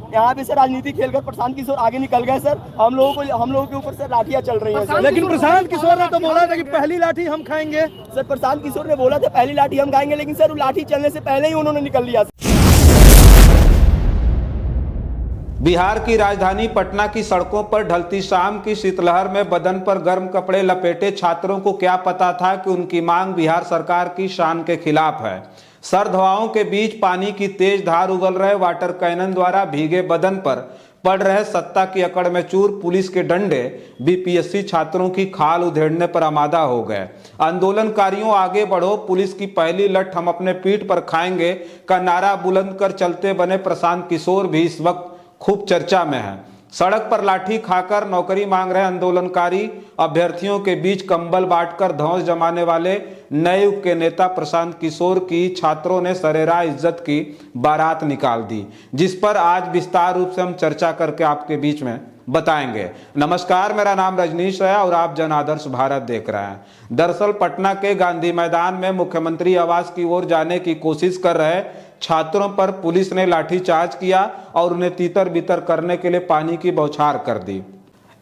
यहाँ पे सर राजनीति खेलकर प्रशांत किशोर आगे निकल गए सर। हम लोगों के ऊपर सर लाठियां चल रही हैं सर। लेकिन प्रशांत किशोर ने तो बोला था कि पहली लाठी हम खाएंगे। सर प्रशांत किशोर ने बोला था पहली लाठी हम खाएंगे, लेकिन सर वो लाठी चलने से पहले ही उन्होंने निकल लिया। बिहार की राजधानी पटना की सड़कों पर ढलती शाम की शीतलहर में बदन पर गर्म कपड़े लपेटे छात्रों को क्या पता था कि उनकी मांग बिहार सरकार की शान के खिलाफ है। सर्द हवाओं के बीच पानी की तेज धार उगल रहे वाटर कैनन द्वारा भीगे बदन पर पड़ रहे सत्ता की अकड़ में चूर पुलिस के डंडे बीपीएससी छात्रों की खाल उधेड़ने पर आमादा हो गए। आंदोलनकारियों आगे बढ़ो, पुलिस की पहली लठ हम अपने पीठ पर खाएंगे का नारा बुलंद कर चलते बने प्रशांत किशोर भी इस वक्त खूब चर्चा में है। सड़क पर लाठी खाकर नौकरी मांग रहे आंदोलनकारी अभ्यर्थियों के बीच कंबल बांटकर धौंस जमाने वाले नए युग के नेता प्रशांत किशोर की छात्रों ने सरेराह इज्जत की बारात निकाल दी, जिस पर आज विस्तार रूप से हम चर्चा करके आपके बीच में बताएंगे। नमस्कार, मेरा नाम रजनीश है और आप जन आदर्श भारत देख रहे हैं। दरअसल पटना के गांधी मैदान में मुख्यमंत्री आवास की ओर जाने की कोशिश कर रहे छात्रों पर पुलिस ने लाठीचार्ज किया और उन्हें तीतर बितर करने के लिए पानी की बौछार कर दी।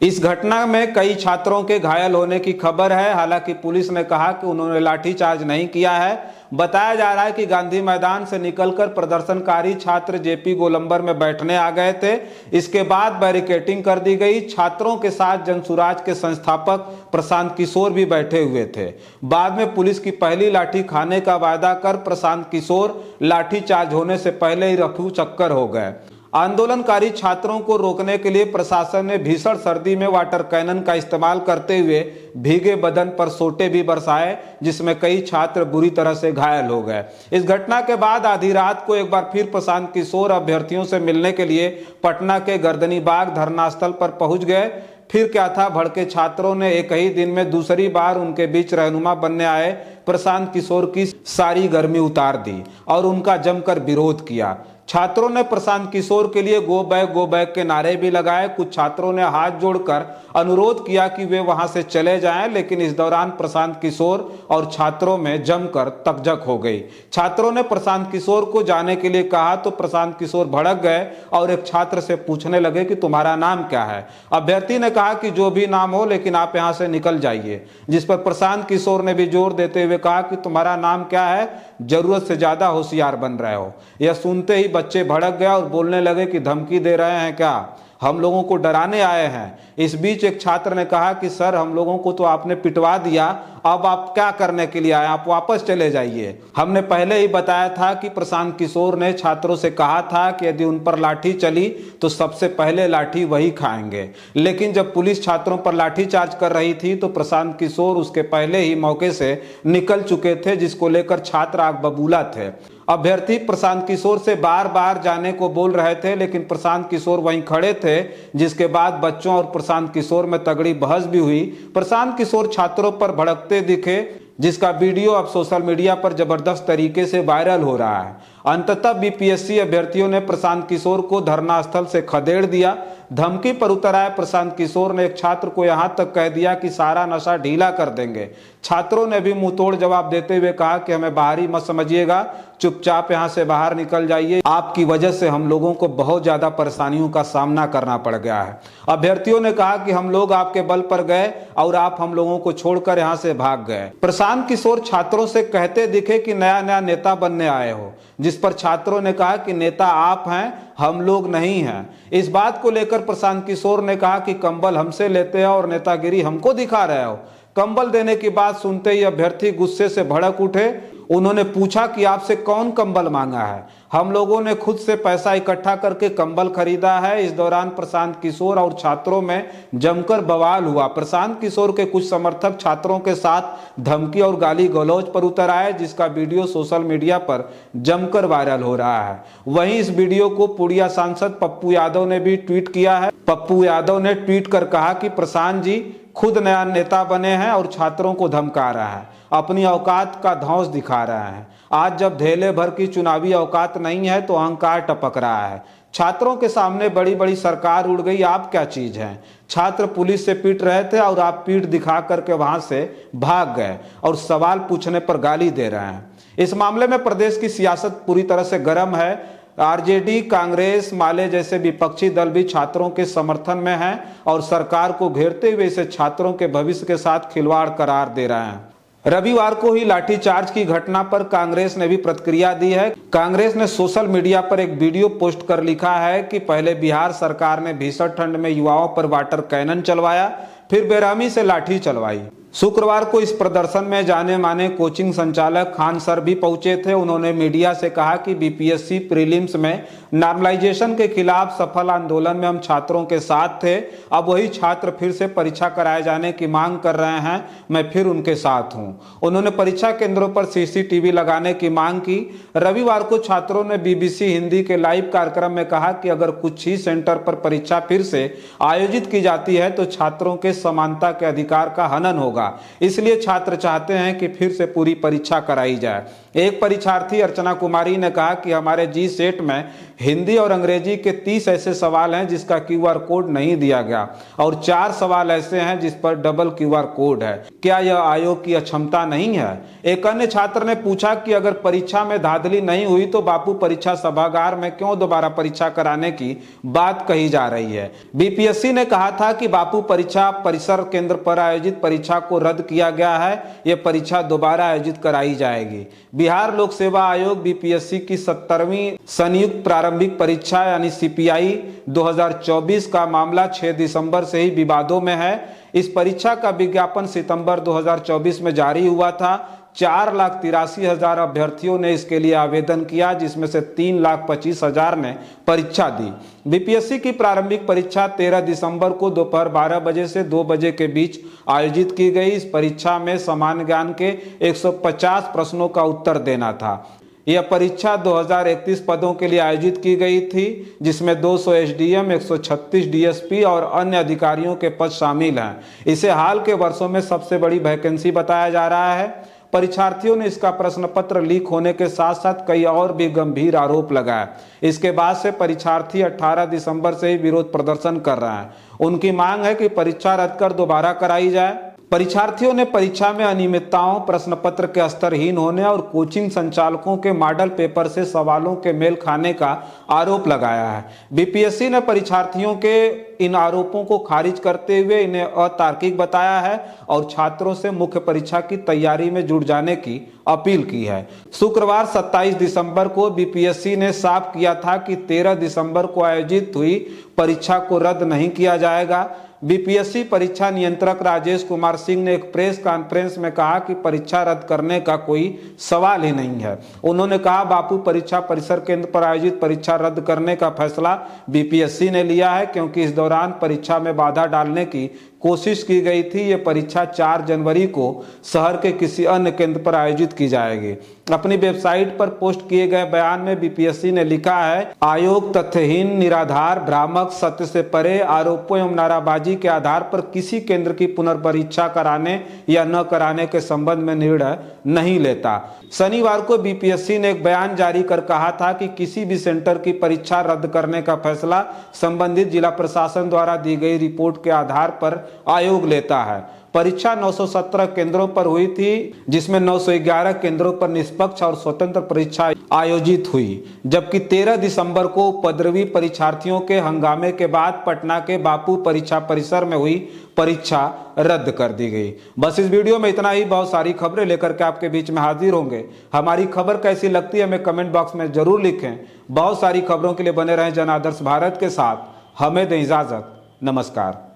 इस घटना में कई छात्रों के घायल होने की खबर है। हालांकि पुलिस ने कहा कि उन्होंने लाठीचार्ज नहीं किया है। बताया जा रहा है कि गांधी मैदान से निकलकर प्रदर्शनकारी छात्र जेपी गोलंबर में बैठने आ गए थे। इसके बाद बैरिकेडिंग कर दी गई। छात्रों के साथ जनसुराज के संस्थापक प्रशांत किशोर भी बैठे हुए थे। बाद में पुलिस की पहली लाठी खाने का वायदा कर प्रशांत किशोर लाठीचार्ज होने से पहले ही रफू चक्कर हो गए। आंदोलनकारी छात्रों को रोकने के लिए प्रशासन ने भीषण सर्दी में वाटर कैनन का इस्तेमाल करते हुए भीगे बदन पर सोटे भी बरसाए, जिसमें कई छात्र बुरी तरह से घायल हो गए। इस घटना के बाद आधी रात को एक बार फिर प्रशांत किशोर अभ्यर्थियों से मिलने के लिए पटना के गर्दनी बाग धरना स्थल पर पहुंच गए। फिर क्या था, भड़के छात्रों ने एक ही दिन में दूसरी बार उनके बीच रहनुमा बनने आए प्रशांत किशोर की सारी गर्मी उतार दी और उनका जमकर विरोध किया। छात्रों ने प्रशांत किशोर के लिए गो बैक के नारे भी लगाए। कुछ छात्रों ने हाथ जोड़कर अनुरोध किया कि वे वहां से चले जाएं, लेकिन इस दौरान प्रशांत किशोर और छात्रों में जमकर तकझक हो गई। छात्रों ने प्रशांत किशोर को जाने के लिए कहा तो प्रशांत किशोर भड़क गए और एक छात्र से पूछने लगे कि तुम्हारा नाम क्या है। अभ्यर्थी ने कहा कि जो भी नाम हो, लेकिन आप यहां से निकल जाइए, जिस पर प्रशांत किशोर ने भी जोर देते हुए कहा कि तुम्हारा नाम क्या है, जरूरत से ज्यादा होशियार बन रहे हो। यह सुनते ही बच्चे भड़क गया और बोलने लगे कि धमकी दे रहे हैं क्या, हम लोगों को डराने आए हैं। इस बीच एक छात्र ने कहा कि सर, हम लोगों को तो आपने पिटवा दिया, अब आप क्या करने के लिए आए, आप वापस चले जाइए। हमने पहले ही बताया था कि प्रशांत किशोर ने छात्रों से कहा था कि यदि उन पर लाठी चली तो सबसे पहले लाठी वही खाएंगे। लेकिन जब पुलिस छात्रों पर लाठीचार्ज कर रही थी तो प्रशांत किशोर उसके पहले ही मौके से निकल चुके थे, जिसको लेकर छात्र आग बबूला थे। अभ्यर्थी प्रशांत किशोर से बार बार जाने को बोल रहे थे, लेकिन प्रशांत किशोर वहीं खड़े थे, जिसके बाद बच्चों और प्रशांत किशोर में तगड़ी बहस भी हुई। प्रशांत किशोर छात्रों पर भड़कते दिखे, जिसका वीडियो अब सोशल मीडिया पर जबरदस्त तरीके से वायरल हो रहा है। अंततः बीपीएससी अभ्यर्थियों ने प्रशांत किशोर को धरना स्थल से खदेड़ दिया। धमकी पर उतर आए प्रशांत किशोर ने एक छात्र को यहां तक कह दिया कि सारा नशा ढीला कर देंगे। छात्रों ने भी मुंहतोड़ जवाब देते हुए कहा कि हमें बाहरी मत समझिएगा, चुपचाप यहां से बाहर निकल जाइए, आपकी वजह से हम लोगों को बहुत ज्यादा परेशानियों का सामना करना पड़ गया है। अभ्यर्थियों ने कहा कि हम लोग आपके बल पर गए और आप हम लोगों को छोड़कर यहां से भाग गए। प्रशांत किशोर छात्रों से कहते दिखे कि नया नया नेता बनने आए हो, जिस पर छात्रों ने कहा कि नेता आप हैं, हम लोग नहीं हैं। इस बात को लेकर प्रशांत किशोर ने कहा कि कंबल हमसे लेते हो और नेतागिरी हमको दिखा रहे हो। कंबल देने की बात सुनते ही अभ्यर्थी गुस्से से भड़क उठे। उन्होंने पूछा कि आपसे कौन कंबल मांगा है, हम लोगों ने खुद से पैसा इकट्ठा करके कंबल खरीदा है। इस दौरान प्रशांत किशोर और छात्रों में जमकर बवाल हुआ। प्रशांत किशोर के कुछ समर्थक छात्रों के साथ धमकी और गाली गलौज पर उतर आए, जिसका वीडियो सोशल मीडिया पर जमकर वायरल हो रहा है। वहीं इस वीडियो को पुड़िया सांसद पप्पू यादव ने भी ट्वीट किया है। पप्पू यादव ने ट्वीट कर कहा कि प्रशांत जी खुद नया नेता बने हैं और छात्रों को धमका रहा है, अपनी औकात का धौंस दिखा रहा है। आज जब धेले भर की चुनावी औकात नहीं है तो अहंकार टपक रहा है। छात्रों के सामने बड़ी बड़ी सरकार उड़ गई, आप क्या चीज हैं। छात्र पुलिस से पीट रहे थे और आप पीठ दिखा करके वहां से भाग गए और सवाल पूछने पर गाली दे रहे हैं। इस मामले में प्रदेश की सियासत पूरी तरह से गर्म है। आरजेडी, कांग्रेस, माले जैसे विपक्षी दल भी छात्रों के समर्थन में हैं और सरकार को घेरते हुए इसे छात्रों के भविष्य के साथ खिलवाड़ करार दे रहे हैं। रविवार को ही लाठीचार्ज की घटना पर कांग्रेस ने भी प्रतिक्रिया दी है। कांग्रेस ने सोशल मीडिया पर एक वीडियो पोस्ट कर लिखा है कि पहले बिहार सरकार ने भीषण ठंड में युवाओं पर वाटर कैनन चलवाया, फिर बेरहमी से लाठी चलवाई। शुक्रवार को इस प्रदर्शन में जाने माने कोचिंग संचालक खान सर भी पहुंचे थे। उन्होंने मीडिया से कहा कि बीपीएससी प्रीलिम्स में नॉर्मलाइजेशन के खिलाफ सफल आंदोलन में हम छात्रों के साथ थे। अब वही छात्र फिर से परीक्षा कराए जाने की मांग कर रहे हैं, मैं फिर उनके साथ हूं। उन्होंने परीक्षा केंद्रों पर सीसीटीवी लगाने की मांग की। रविवार को छात्रों ने बीबीसी हिंदी के लाइव कार्यक्रम में कहा कि अगर कुछ ही सेंटर पर परीक्षा फिर से आयोजित की जाती है तो छात्रों के समानता के अधिकार का हनन होगा, इसलिए छात्र चाहते हैं कि फिर से पूरी परीक्षा कराई जाए। एक परीक्षार्थी अर्चना कुमारी ने कहा कि हमारे जी सेट में हिंदी और अंग्रेजी के 30 ऐसे सवाल हैं जिसका क्यूआर कोड नहीं दिया गया और 4 सवाल ऐसे हैं जिस पर डबल क्यूआर कोड है। क्या यह आयोग की अक्षमता नहीं है? एक अन्य छात्र ने पूछा कि अगर परीक्षा में धांधली नहीं हुई तो बापू परीक्षा सभागार में क्यों दोबारा परीक्षा कराने की बात कही जा रही है। बीपीएससी ने कहा था कि बापू परीक्षा परिसर केंद्र पर आयोजित परीक्षा को रद्द किया गया है, यह परीक्षा दोबारा आयोजित कराई जाएगी। बिहार लोक सेवा आयोग बीपीएससी की 17वीं संयुक्त प्रारंभिक परीक्षा यानी सीपीआई 2024 का मामला 6 दिसंबर से ही विवादों में है। इस परीक्षा का विज्ञापन सितंबर 2024 में जारी हुआ था। 4,83,000 अभ्यर्थियों ने इसके लिए आवेदन किया, जिसमें से 3,25,000 ने परीक्षा दी। बीपीएससी की प्रारंभिक परीक्षा 13 दिसंबर को दोपहर 12 बजे से 2 बजे के बीच आयोजित की गई। इस परीक्षा में सामान्य ज्ञान के 150 प्रश्नों का उत्तर देना था। यह परीक्षा 2031 पदों के लिए आयोजित की गई थी, जिसमें 200 एसडीएम, 136 डीएसपी और अन्य अधिकारियों के पद शामिल हैं। इसे हाल के वर्षों में सबसे बड़ी वैकेंसी बताया जा रहा है। परीक्षार्थियों ने इसका प्रश्न पत्र लीक होने के साथ साथ कई और भी गंभीर आरोप लगाए। इसके बाद से परीक्षार्थी 18 दिसंबर से ही विरोध प्रदर्शन कर रहे हैं। उनकी मांग है कि परीक्षा रद्द कर दोबारा कराई जाए। परीक्षार्थियों ने परीक्षा में अनियमितताओं, प्रश्न पत्र के स्तरहीन होने और कोचिंग संचालकों के मॉडल पेपर से सवालों के मेल खाने का आरोप लगाया है। बीपीएससी ने परीक्षार्थियों के इन आरोपों को खारिज करते हुए इन्हें अतार्किक बताया है और छात्रों से मुख्य परीक्षा की तैयारी में जुट जाने की अपील की है। शुक्रवार 27 दिसंबर को बीपीएससी ने साफ किया था कि 13 दिसंबर को आयोजित हुई परीक्षा को रद्द नहीं किया जाएगा। बीपीएससी परीक्षा नियंत्रक राजेश कुमार सिंह ने एक प्रेस कॉन्फ्रेंस में कहा कि परीक्षा रद्द करने का कोई सवाल ही नहीं है। उन्होंने कहा, बापू परीक्षा परिसर केंद्र पर आयोजित परीक्षा रद्द करने का फैसला बीपीएससी ने लिया है क्योंकि इस दौरान परीक्षा में बाधा डालने की कोशिश की गई थी। ये परीक्षा 4 जनवरी को शहर के किसी अन्य केंद्र पर आयोजित की जाएगी। अपनी वेबसाइट पर पोस्ट किए गए बयान में बीपीएससी ने लिखा है, आयोग तथ्यहीन, निराधार, भ्रामक, सत्य से परे आरोपों एवं नाराबाजी के आधार पर किसी केंद्र की पुनर्परीक्षा कराने या न कराने के संबंध में निर्णय नहीं लेता। शनिवार को बीपीएससी ने एक बयान जारी कर कहा था कि किसी भी सेंटर की परीक्षा रद्द करने का फैसला संबंधित जिला प्रशासन द्वारा दी गई रिपोर्ट के आधार पर आयोग लेता है। परीक्षा 917 केंद्रों पर हुई थी, जिसमें 911 केंद्रों पर निष्पक्ष और स्वतंत्र परीक्षा आयोजित हुई, जबकि 13 दिसंबर को उपद्रवी परीक्षार्थियों के हंगामे के बाद पटना के बापू परीक्षा परिसर में हुई परीक्षा रद्द कर दी गई। बस इस वीडियो में इतना ही। बहुत सारी खबरें लेकर के आपके बीच में हाजिर होंगे। हमारी खबर कैसी लगती है हमें कमेंट बॉक्स में जरूर लिखें। बहुत सारी खबरों के लिए बने रहें जन आदर्श भारत के साथ। हमें दें इजाजत। नमस्कार।